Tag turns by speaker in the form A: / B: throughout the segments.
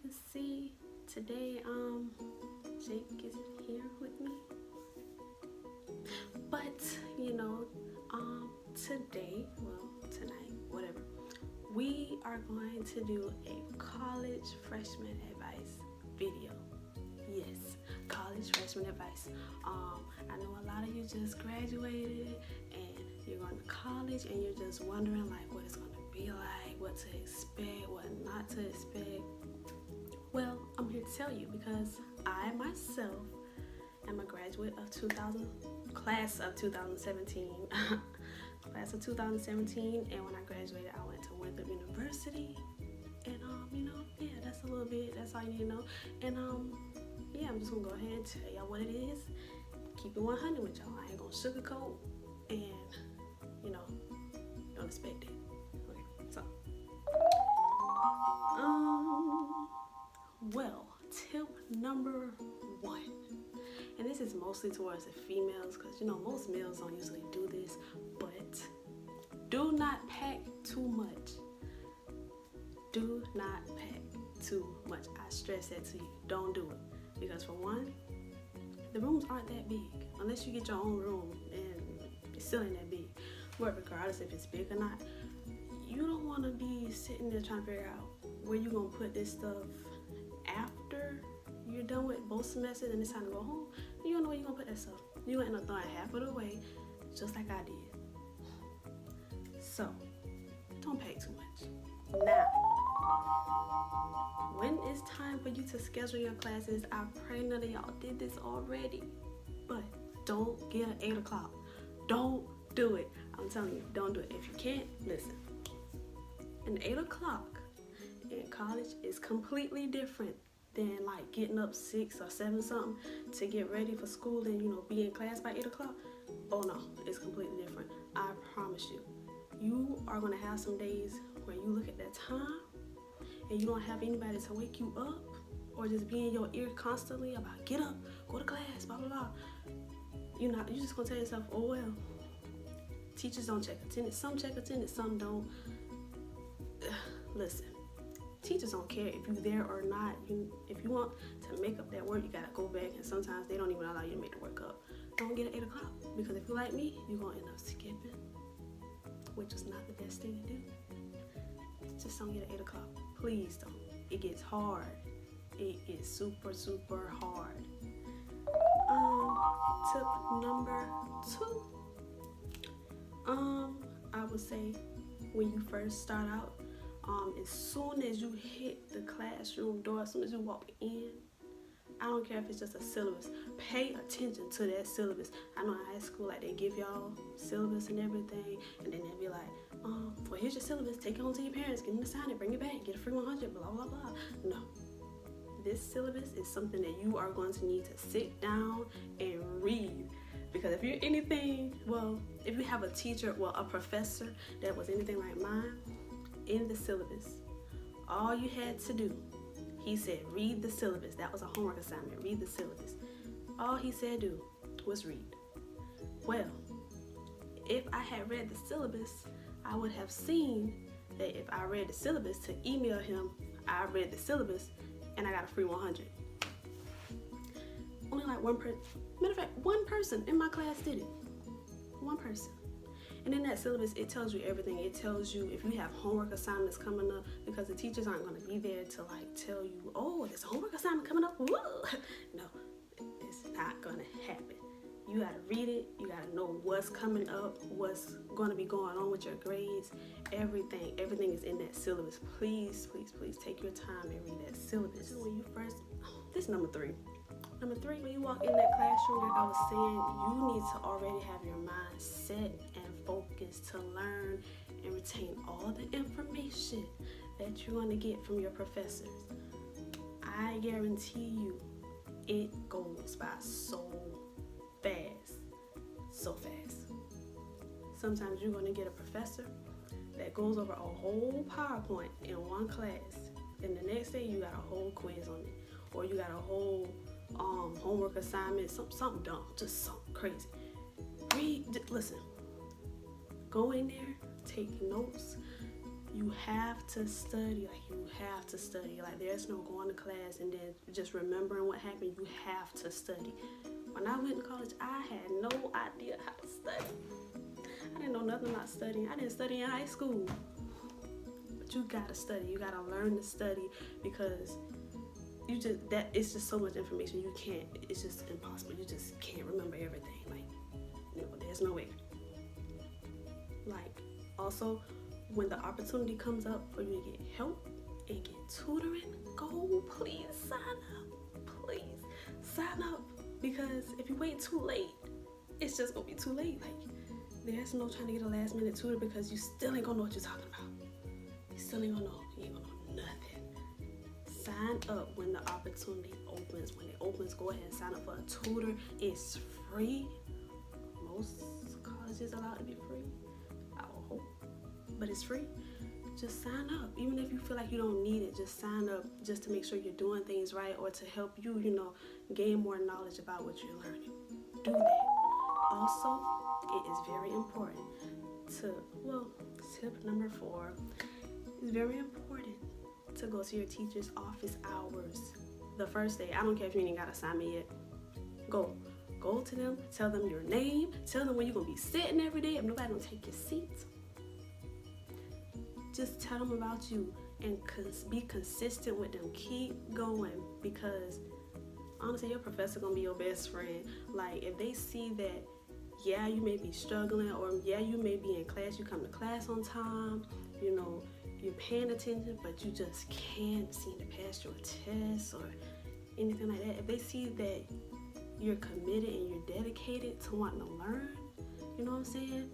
A: Let's see. Today, Jake isn't here with me. But, tonight, whatever, we are going to do a college freshman advice video. Yes, college freshman advice. I know a lot of you just graduated and you're going to college and you're just wondering like what it's going to be like, what to expect, what not to expect. Well, I'm here to tell you because I myself am a graduate of class of 2017. Class of 2017, and when I graduated, I went to Winthrop University, and that's a little bit. That's all you need to know. And I'm just gonna go ahead and tell y'all what it is. Keep it 100 with y'all. I ain't gonna sugarcoat, and don't expect it. Okay, so tip number 1. And this is mostly towards the females because most males don't usually do this, but do not pack too much. Do not pack too much. I stress that to you. Don't do it. Because for one, the rooms aren't that big. Unless you get your own room, and it still ain't that big. But regardless if it's big or not, you don't want to be sitting there trying to figure out where you're going to put this stuff after you're done with both semesters and it's time to go home. You don't know where you're going to put that stuff. You're going to end up throwing half of it away, just like I did. So, don't pack too much. Now, when it's time for you to schedule your classes, I pray none of y'all did this already, but don't get an 8 o'clock. Don't do it. I'm telling you, don't do it. If you can't, listen. An 8 o'clock in college is completely different than like getting up 6 or 7 something to get ready for school and be in class by 8 o'clock. Oh no, it's completely different. I promise you. You are gonna have some days where you look at that time and you don't have anybody to wake you up or just be in your ear constantly about get up, go to class, blah blah blah. You just gonna tell yourself, oh well. Teachers don't check attendance. Some check attendance, some don't. Listen, teachers don't care if you're there or not. If you want to make up that work, you gotta go back, and sometimes they don't even allow you to make the work up. Don't get at 8 o'clock because if you're like me, you're gonna end up skipping, which is not the best thing to do. Just don't get at 8 o'clock. Please don't. It gets hard. It is super, super hard. Tip number 2. I would say when you first start out, as soon as you hit the classroom door, as soon as you walk in, I don't care if it's just a syllabus, pay attention to that syllabus. I know in high school, like they give y'all syllabus and everything, and then they'll be like, well, here's your syllabus, take it home to your parents, get them to sign it, bring it back, get a free 100, blah, blah, blah. No. This syllabus is something that you are going to need to sit down and read. Because if you're anything, if you have a teacher, a professor that was anything like mine, in the syllabus, all you had to do, he said, read the syllabus. That was a homework assignment, read the syllabus. All he said do was read. Well, if I had read the syllabus, I would have seen that if I read the syllabus to email him, I read the syllabus and I got a free 100. Only like one person. Matter of fact, one person in my class did it. One person. And in that syllabus, it tells you everything. It tells you if you have homework assignments coming up, because the teachers aren't going to be there to like tell you, oh, there's a homework assignment coming up. Woo! No, it's not going to happen. You got to read it. You got to know what's coming up, what's going to be going on with your grades. Everything is in that syllabus. Please, please, please take your time and read that syllabus. This is number 3. Number 3, when you walk in that classroom, like I was saying, you need to already have your mind set and focused to learn and retain all the information that you're going to get from your professors. I guarantee you, it goes by so fast. So fast. Sometimes you're going to get a professor that goes over a whole PowerPoint in one class, and the next day you got a whole quiz on it, or you got a whole homework assignment, something dumb, just something crazy. Listen, go in there, take notes, You have to study, like you have to study. Like there's no going to class and then just remembering what happened. You have to study. When I went to college, I had no idea how to study. I didn't know nothing about studying. I didn't study in high school. But you gotta study. You gotta learn to study because it's just so much information. You can't, it's just impossible. You just can't remember everything. Like, there's no way. Like, also, when the opportunity comes up for you to get help and get tutoring, please sign up. Please sign up, because if you wait too late, it's just gonna be too late. Like, there's no trying to get a last minute tutor because you still ain't gonna know what you're talking about. You still ain't gonna know. You ain't gonna know nothing. Sign up when the opportunity opens. When it opens, go ahead and sign up for a tutor. It's free. Most colleges allow it to be free. I will hope. But it's free. Just sign up. Even if you feel like you don't need it, just sign up just to make sure you're doing things right or to help you, gain more knowledge about what you're learning. Do that. Also, it is very important tip number 4, it's very important to go to your teacher's office hours the first day. I don't care if you ain't got an assignment yet. Go to them, tell them your name, tell them when you're gonna be sitting every day if nobody don't take your seat. Just tell them about you and be consistent with them. Keep going, because honestly, your professor gonna be your best friend. Like, if they see that, yeah, you may be struggling, or yeah, you may be in class, you come to class on time, you're paying attention, but you just can't seem to pass your test or anything like that. If they see that you're committed and you're dedicated to wanting to learn, you know what I'm saying?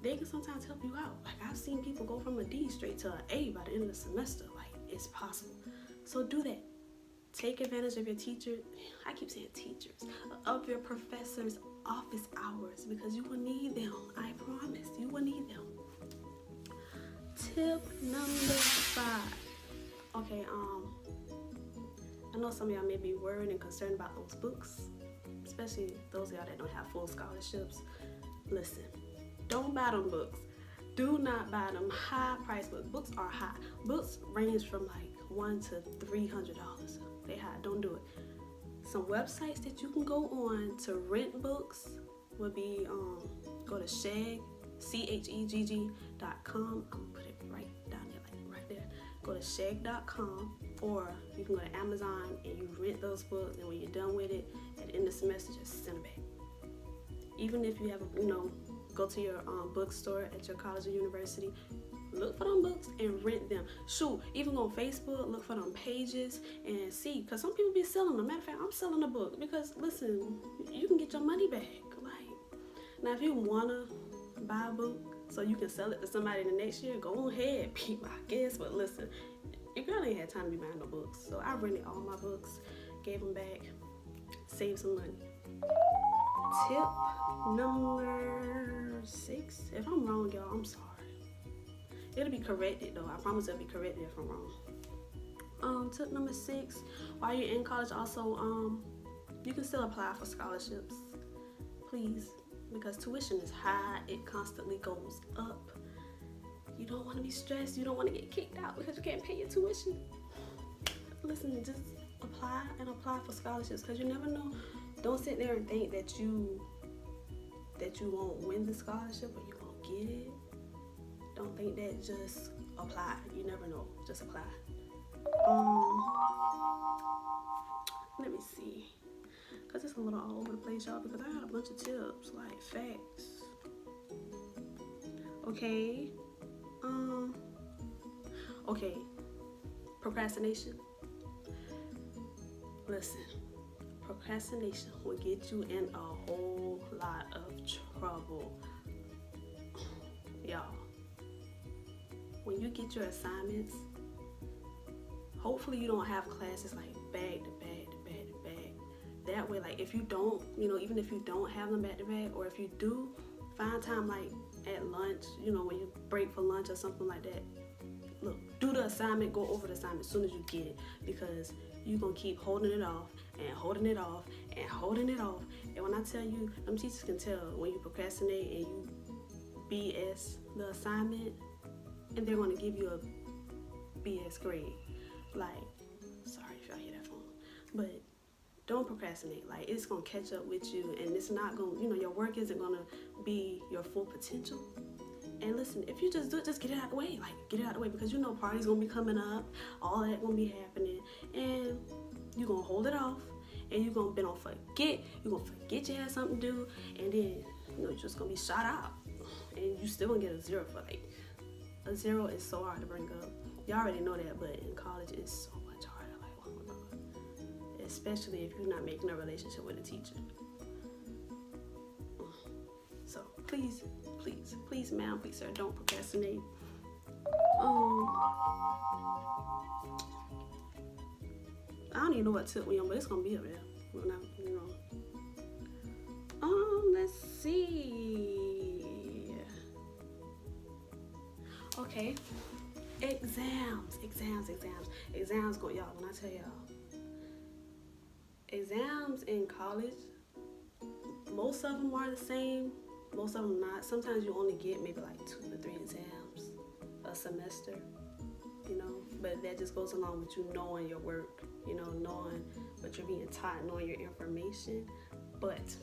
A: They can sometimes help you out. Like, I've seen people go from a D straight to an A by the end of the semester. Like, it's possible. So do that. Take advantage of your teacher. I keep saying teachers. Of your professor's office hours, because you will need them. I promise. You will need them. Tip number 5. Okay, I know some of y'all may be worried and concerned about those books, especially those of y'all that don't have full scholarships. Listen. Don't buy them books. Do not buy them high price books. Books are high. Books range from like $100 to $300. They high. Don't do it. Some websites that you can go on to rent books would be go to Chegg, CHEGG.com. I'm gonna put it right down there, like right there. Go to Chegg.com, or you can go to Amazon and you rent those books, and when you're done with it, at the end of the semester, just send them back. Even if you have go to your bookstore at your college or university, look for them books and rent them. Shoot, even go on Facebook, look for them pages and see, because some people be selling them. Matter of fact, I'm selling a book because, listen, you can get your money back. Like, now if you want to buy a book so you can sell it to somebody the next year, go ahead, be my guest. But listen, your girl ain't had time to be buying no books. So I rented all my books, gave them back, saved some money. Tip number 6. If I'm wrong, y'all, I'm sorry. It'll be corrected though. I promise it'll be corrected if I'm wrong. Tip number 6. While you're in college, also, you can still apply for scholarships. Please, because tuition is high. It constantly goes up. You don't want to be stressed. You don't want to get kicked out because you can't pay your tuition. Listen, just apply for scholarships, because you never know. Don't sit there and think that you won't win the scholarship or you won't get it. Don't think that. Just apply. You never know. Just apply. Let me see, because it's a little all over the place, y'all, because I had a bunch of tips, like facts. Okay. Okay. Procrastination. Listen. Procrastination will get you in a whole lot of trouble. Y'all, when you get your assignments, hopefully you don't have classes like back to back to back to back. That way, like, if you don't, even if you don't have them back to back, or if you do, find time like at lunch, when you break for lunch or something like that. Look, do the assignment, go over the assignment as soon as you get it, because you're going to keep holding it off and holding it off and holding it off. And when I tell you, them teachers can tell when you procrastinate and you BS the assignment, and they're going to give you a BS grade. Like, sorry if y'all hear that phone, but don't procrastinate. Like, it's going to catch up with you, and it's not going to, your work isn't going to be your full potential. And listen, if you just do it, just get it out of the way. Like, get it out of the way, because parties going to be coming up, all that going to be happening, and you're going to hold it off, and you're going to forget. You're going to forget you had something to do, and then, you're just going to be shot out, and you still going to get a 0 for, like, a 0 is so hard to bring up. Y'all already know that, but in college, it's so much harder. Like, oh my God. Especially if you're not making a relationship with a teacher. So please, ma'am, please, sir, don't procrastinate. I don't even know what tip we on, but it's gonna be up there. When let's see. Okay, exams. Go, y'all. When I tell y'all, exams in college, most of them are the same. Most of them not. Sometimes you only get maybe like 2 to 3 exams a semester, but that just goes along with you knowing your work, knowing what you're being taught, knowing your information. But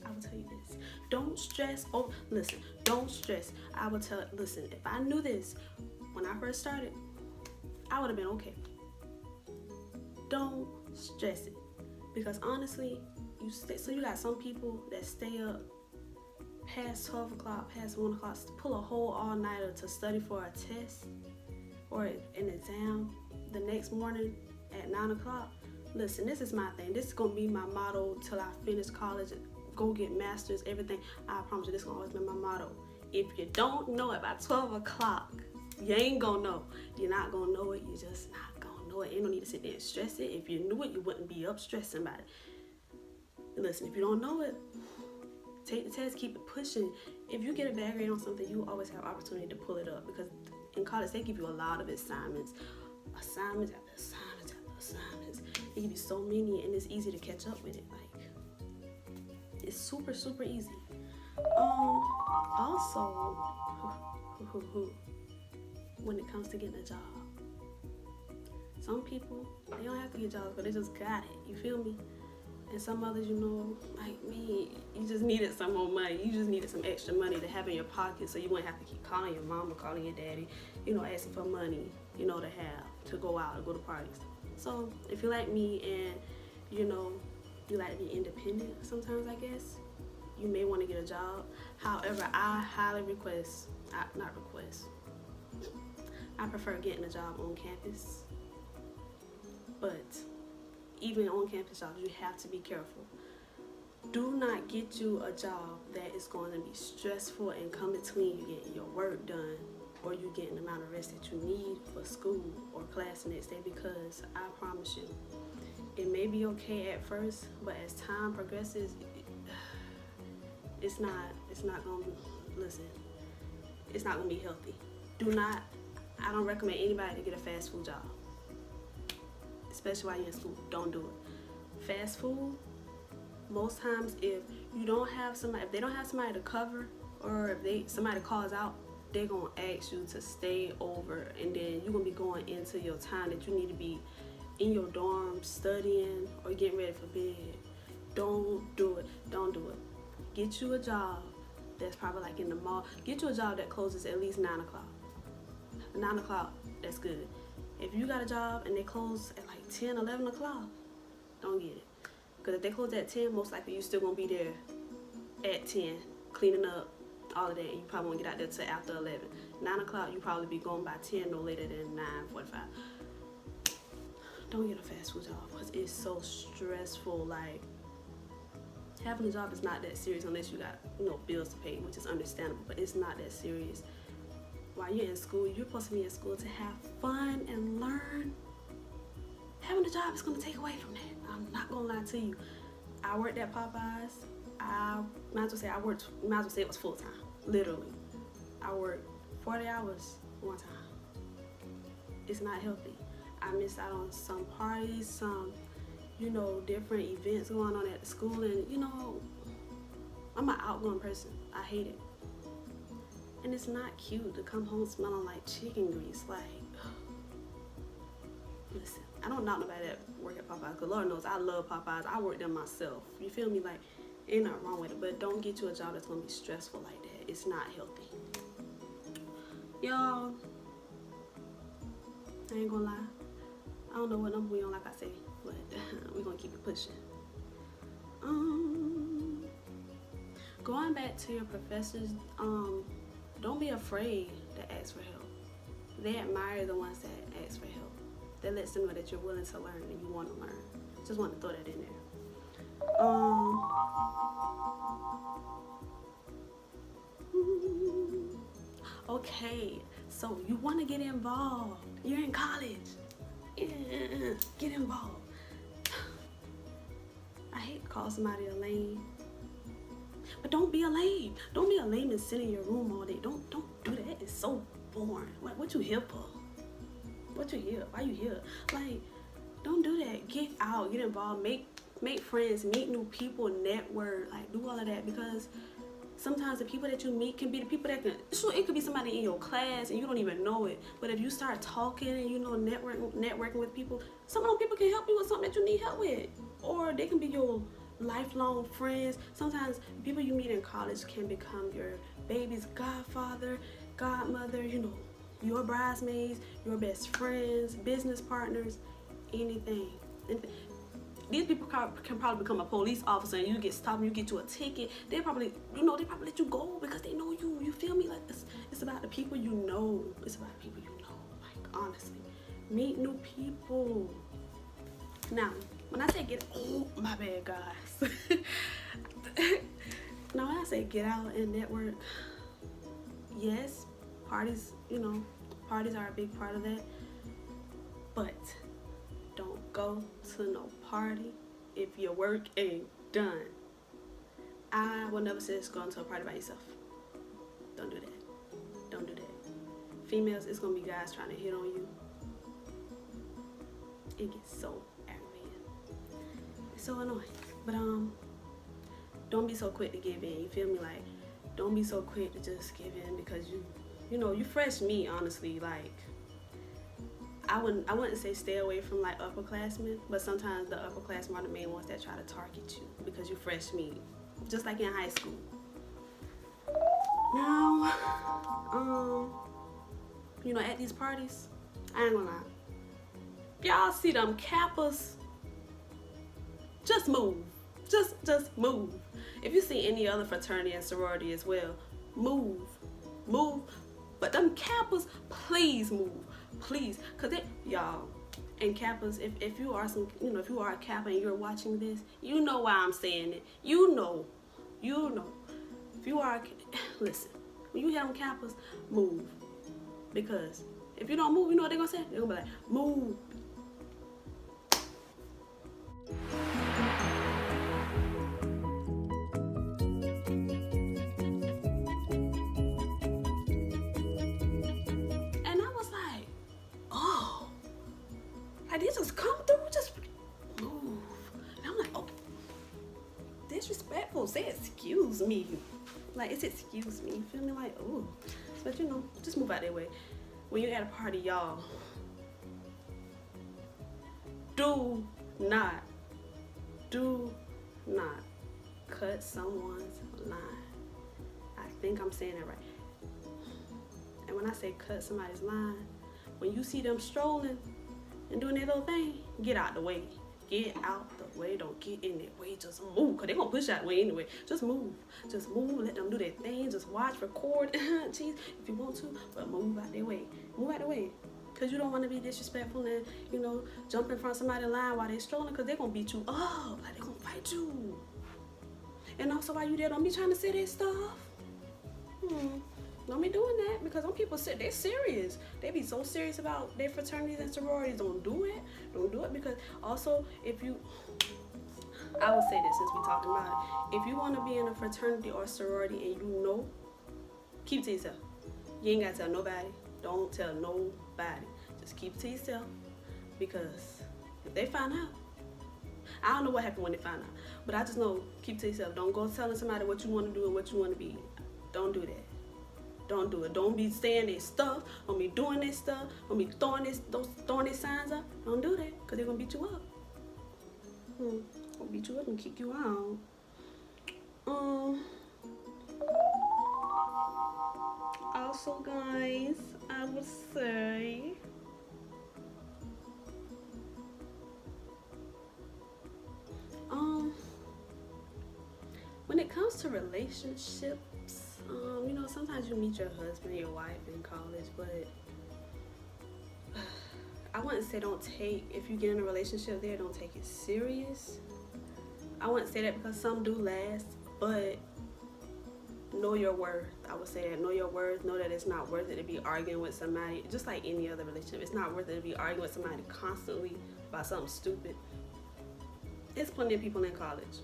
A: I will tell you this, don't stress. Oh, listen, don't stress. Listen, if I knew this when I first started, I would have been okay. Don't stress it, because honestly, you got some people that stay up past 12 o'clock, past 1 o'clock, to pull a whole all-nighter to study for a test or an exam the next morning at 9 o'clock. Listen, this is my thing. This is going to be my motto till I finish college, go get masters, everything. I promise you, this is going to always be my motto. If you don't know it by 12 o'clock, you ain't going to know. You're not going to know it. You're just not going to know it. Ain't no need to sit there and stress it. If you knew it, you wouldn't be up stressing about it. Listen, if you don't know it, take the test, keep it pushing. If you get a bad grade on something, you always have opportunity to pull it up, because in college they give you a lot of assignments after assignments. They give you so many, and it's easy to catch up with it. Like, it's super, super easy. Also, when it comes to getting a job, some people, they don't have to get jobs, but they just got it. You feel me? And some others, like me, you just needed some more money. You just needed some extra money to have in your pocket, so you wouldn't have to keep calling your mom or calling your daddy, asking for money, to have, to go out or go to parties. So if you like me and, you like to be independent sometimes, I guess, you may want to get a job. However, I highly I prefer getting a job on campus. But even on campus jobs, you have to be careful. Do not get you a job that is going to be stressful and come between you getting your work done or you getting the amount of rest that you need for school or class the next day, because I promise you, it may be okay at first, but as time progresses, it's not gonna be healthy. I don't recommend anybody to get a fast food job, especially while you're in school. Don't do it. Fast food, most times if they don't have somebody to cover, or if somebody calls out, they're gonna ask you to stay over, and then you're gonna be going into your time that you need to be in your dorm studying or getting ready for bed. Don't do it. Get you a job that's probably like in the mall. Get you a job that closes at least 9 o'clock. 9 o'clock, that's good. If you got a job and they close at like 10, 11 o'clock, don't get it. Because if they close at 10, most likely you're still gonna be there at 10, cleaning up all of that, and you probably won't get out there till after 11. 9 o'clock, you probably be going by 10, no later than 9:45. Don't get a fast food job, because it's so stressful. Like, having a job is not that serious unless you got, bills to pay, which is understandable, but it's not that serious. While you're in school, you're supposed to be in school to have fun and learn. Having a job is gonna take away from that. I'm not gonna lie to you. I worked at Popeyes. I might as well say it was full time. Literally, I worked 40 hours one time. It's not healthy. I missed out on some parties, some, different events going on at the school, and I'm an outgoing person. I hate it. And it's not cute to come home smelling like chicken grease. Like, listen, I don't knock nobody that work at Popeyes, because Lord knows I love Popeyes. I work there myself. You feel me? Like, ain't nothing wrong with it. But don't get you a job that's going to be stressful like that. It's not healthy. Y'all, I ain't gonna lie. I don't know what number we on, like I say, but we're gonna keep it pushing. Going back to your professors, don't be afraid to ask for help. They admire the ones that ask for help. That lets them know that you're willing to learn and you want to learn. Just want to throw that in there. Okay, so you want to get involved. You're in college. Yeah, get involved. I hate to call somebody a lame, but don't be a lame. Don't be a lame and sit in your room all day. Don't do that. It's so boring. What you here for? What you here? Why you here? Like, don't do that. Get out. Get involved. Make friends. Meet new people. Network. Like, do all of that, because sometimes the people that you meet can be the people that can, sure, it could be somebody in your class and you don't even know it. But if you start talking and, you know, networking with people, some of those people can help you with something that you need help with. Or they can be your lifelong friends. Sometimes people you meet in college can become your baby's godfather, godmother, you know, your bridesmaids, your best friends, business partners, anything. These people can probably become a police officer and you get stopped and you get you a ticket. They probably, you know, they probably let you go because they know you. You feel me? Like, it's about the people you know. It's about the people you know. Like, honestly, meet new people. Now, when I say oh, my bad, guys. Now, when I say get out and network, yes, parties, you know, parties are a big part of that. But don't go to no party if your work ain't done. I will never suggest going to a party by yourself. Don't do that. Don't do that. Females, it's gonna be guys trying to hit on you. It gets so aggravating. It's so annoying. But don't be so quick to give in. You feel me? Like, don't be so quick to just give in because you know, you fresh meat, honestly. Like, I wouldn't say stay away from like upperclassmen, but sometimes the upperclassmen are the main ones that try to target you because you fresh meat, just like in high school. Now, you know, at these parties, I ain't gonna lie, y'all see them Kappas, just move, just move. If you see any other fraternity and sorority as well, move, but them Kappas, please move. Please, cause y'all, and Kappas, if you are if you are a Kappa and you're watching this, you know why I'm saying it. You know. If you are, listen, when you hear them Kappas, move, because if you don't move, you know what they're gonna say? They're gonna be like, move. They just come through, just move. And I'm like, oh, disrespectful. Say excuse me. Like, it's excuse me. You feel me? Like, oh. But you know, just move out that way. When you're at a party, y'all, do not cut someone's line. I think I'm saying it right. And when I say cut somebody's line, when you see them strolling and doing their little thing, get out the way. Get out the way. Don't get in their way. Just move, because they're going to push out the way anyway. Just move. Let them do their thing. Just watch, record, cheese if you want to, but move out their way. Move out the way. Because you don't want to be disrespectful and, you know, jump in front of somebody's line while they're strolling, because they're going to beat you up. Like, they're going to fight you. And also, while you there, don't be trying to say their stuff. Don't be doing that, because some people say they're serious. They be so serious about their fraternities and sororities. Don't do it, because also, I will say this since we're talking about it. If you want to be in a fraternity or sorority and you know, keep it to yourself. You ain't got to tell nobody. Don't tell nobody. Just keep it to yourself, because if they find out, I don't know what happened when they find out, but I just know, keep it to yourself. Don't go telling somebody what you want to do and what you want to be. Don't do that. Don't do it. Don't be saying this stuff. Don't be doing this stuff. Don't be throwing these signs up. Don't do that, because they're going to beat you up. Gonna beat you up and kick you out. Also, guys, I would say when it comes to relationships, you know, sometimes you meet your husband, your wife in college, but I wouldn't say if you get in a relationship there, don't take it serious. I wouldn't say that, because some do last, but know your worth. I would say that, know your worth. Know that it's not worth it to be arguing with somebody, just like any other relationship. It's not worth it to be arguing with somebody constantly about something stupid. There's plenty of people in college.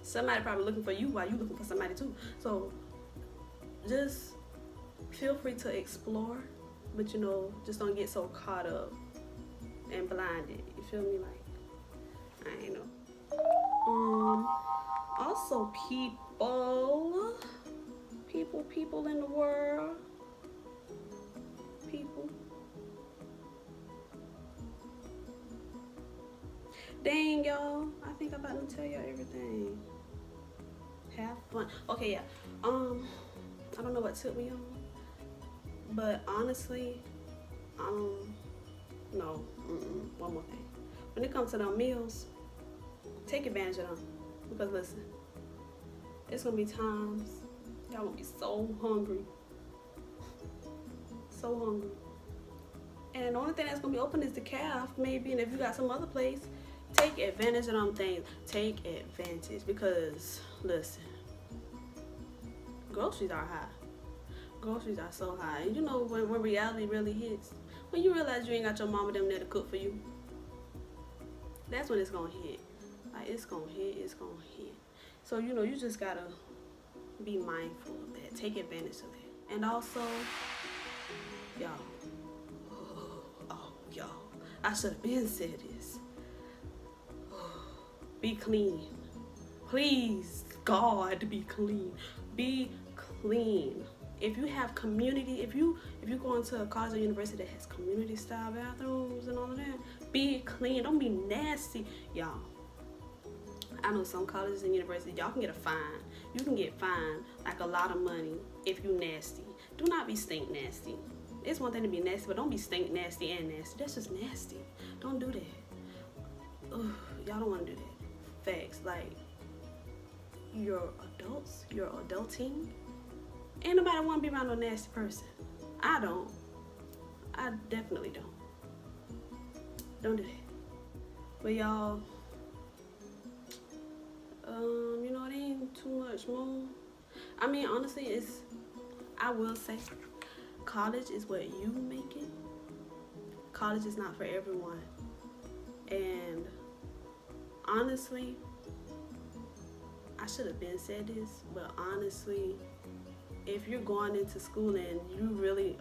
A: Somebody probably looking for you while you looking for somebody too. So just feel free to explore, but you know, just don't get so caught up and blinded. You feel me? Like, I ain't know. Also, people in the world. People. Dang, y'all. I think I'm about to tell y'all everything. Have fun. Okay, yeah. I don't know what took me on, but honestly, no. One more thing. When it comes to them meals, take advantage of them. Because listen, it's gonna be times y'all gonna be so hungry. So hungry. And the only thing that's gonna be open is the calf, maybe, and if you got some other place, take advantage of them things. Take advantage, because listen, groceries are high. Groceries are so high. And you know when reality really hits, when you realize you ain't got your mama them there to cook for you, that's when it's gonna hit. Like, it's gonna hit. So you know, you just gotta be mindful of that. Take advantage of that. And also, y'all, y'all, I should have been said this. Be clean. Please, God, be clean. Be clean. If you have community, if you go into a college or university that has community style bathrooms and all of that, be clean. Don't be nasty. Y'all, I know some colleges and universities, y'all can get a fine. You can get fined like a lot of money if you nasty. Do not be stink nasty. It's one thing to be nasty, but don't be stink nasty and nasty. That's just nasty. Don't do that. Ugh, y'all don't want to do that. Facts. Like, you're adults. You're adulting. Ain't nobody want to be around no nasty person. I don't. I definitely don't. Don't do that. But y'all, you know, it ain't too much more. I mean, honestly, I will say, college is what you make it. College is not for everyone. And honestly, I should have been said this, but honestly, if you're going into school and you really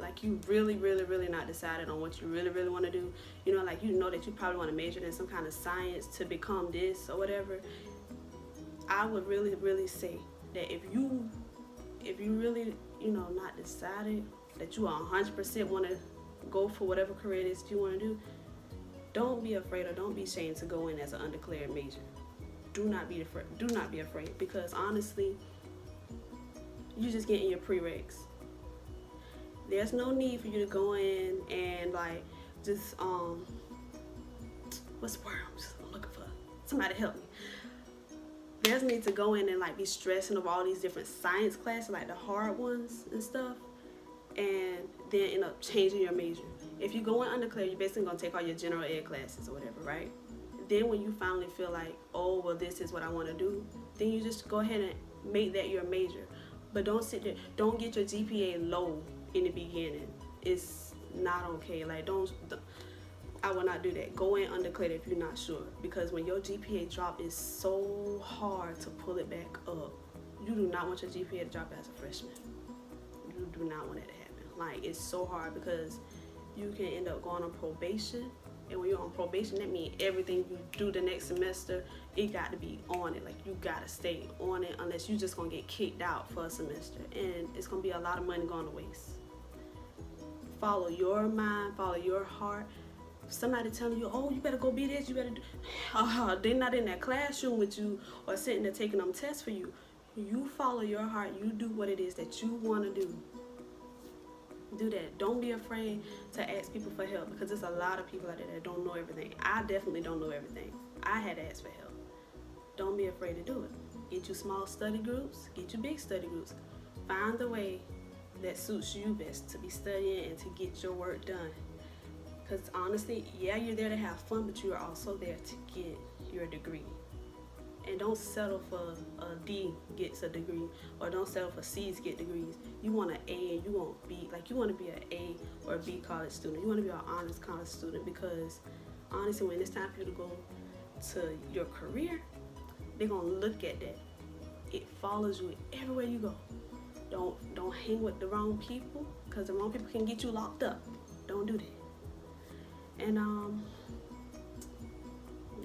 A: not decided on what you really want to do, you know, like, you know that you probably want to major in some kind of science to become this or whatever, I would really say that if you really, you know, not decided that you 100% want to go for whatever career it is you want to do, don't be afraid or don't be ashamed to go in as an undeclared major. Do not be afraid, because honestly, you just getting your prereqs. There's no need for you to go in and like just what's the word I'm looking for? Somebody help me. There's need to go in and like be stressing over all these different science classes, like the hard ones and stuff, and then end up changing your major. If you go in undeclared, you're basically gonna take all your general ed classes or whatever, right? Then when you finally feel like, oh, well, this is what I want to do, then you just go ahead and make that your major. But don't sit there, don't get your GPA low in the beginning. It's not okay. Like, I will not do that. Go in undeclared if you're not sure, because when your GPA drop, it's so hard to pull it back up. You do not want your GPA to drop as a freshman. You do not want that to happen. Like, it's so hard, because you can end up going on probation And when you're on probation, that means everything you do the next semester, it got to be on it. Like, you got to stay on it, unless you just going to get kicked out for a semester. And it's going to be a lot of money going to waste. Follow your mind, follow your heart. Somebody telling you, oh, you better go be this, you better do. They're not in that classroom with you or sitting there taking them tests for you. You follow your heart. You do what it is that you want to do. Do that. Don't be afraid to ask people for help, because there's a lot of people out there that don't know everything. I definitely don't know everything. I had to ask for help. Don't be afraid to do it. Get you small study groups. Get you big study groups. Find the way that suits you best to be studying and to get your work done. Because honestly, yeah, you're there to have fun, but you are also there to get your degree. And don't settle for a D gets a degree, or don't settle for C's get degrees. You want an A, and you want B. Like, you want to be an A or a B college student. You want to be an honors college student, because honestly, when it's time for you to go to your career, they're gonna look at that. It follows you everywhere you go. Don't hang with the wrong people, because the wrong people can get you locked up. Don't do that. And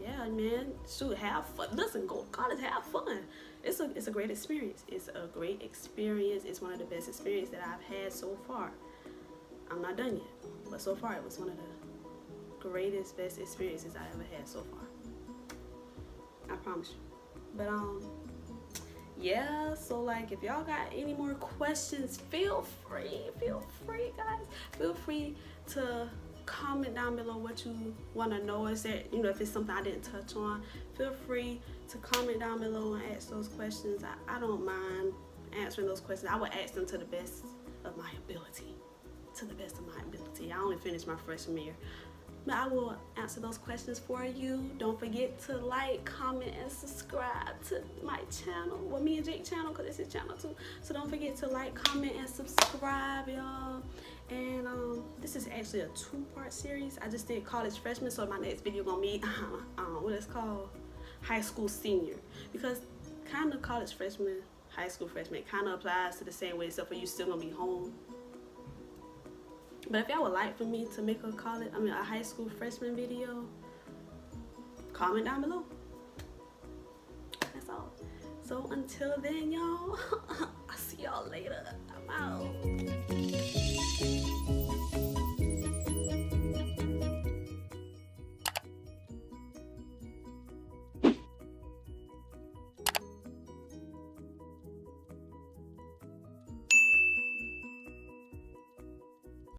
A: yeah, man, shoot, have fun. Listen, go to college, have fun. It's a great experience. It's a great experience. It's one of the best experiences that I've had so far. I'm not done yet, but so far it was one of the greatest, best experiences I ever had so far. I promise you. But yeah, so like, if y'all got any more questions, feel free guys, feel free to comment down below what you want to know. Is that, if it's something I didn't touch on, feel free to comment down below and ask those questions. I don't mind answering those questions. I will ask them to the best of my ability. I only finished my freshman year, but I will answer those questions for you. Don't forget to like, comment, and subscribe to my channel. Well, me and Jake channel, because it's his channel too. So don't forget to like, comment, and subscribe, y'all. And this is actually a 2-part series. I just did college freshman, so my next video gonna be what it's called, high school senior. Because kind of college freshman, high school freshman, kind of applies to the same way, except for you still gonna be home. But if y'all would like for me to make a high school freshman video, comment down below. That's all. So until then, y'all, I'll see y'all later. I'm out.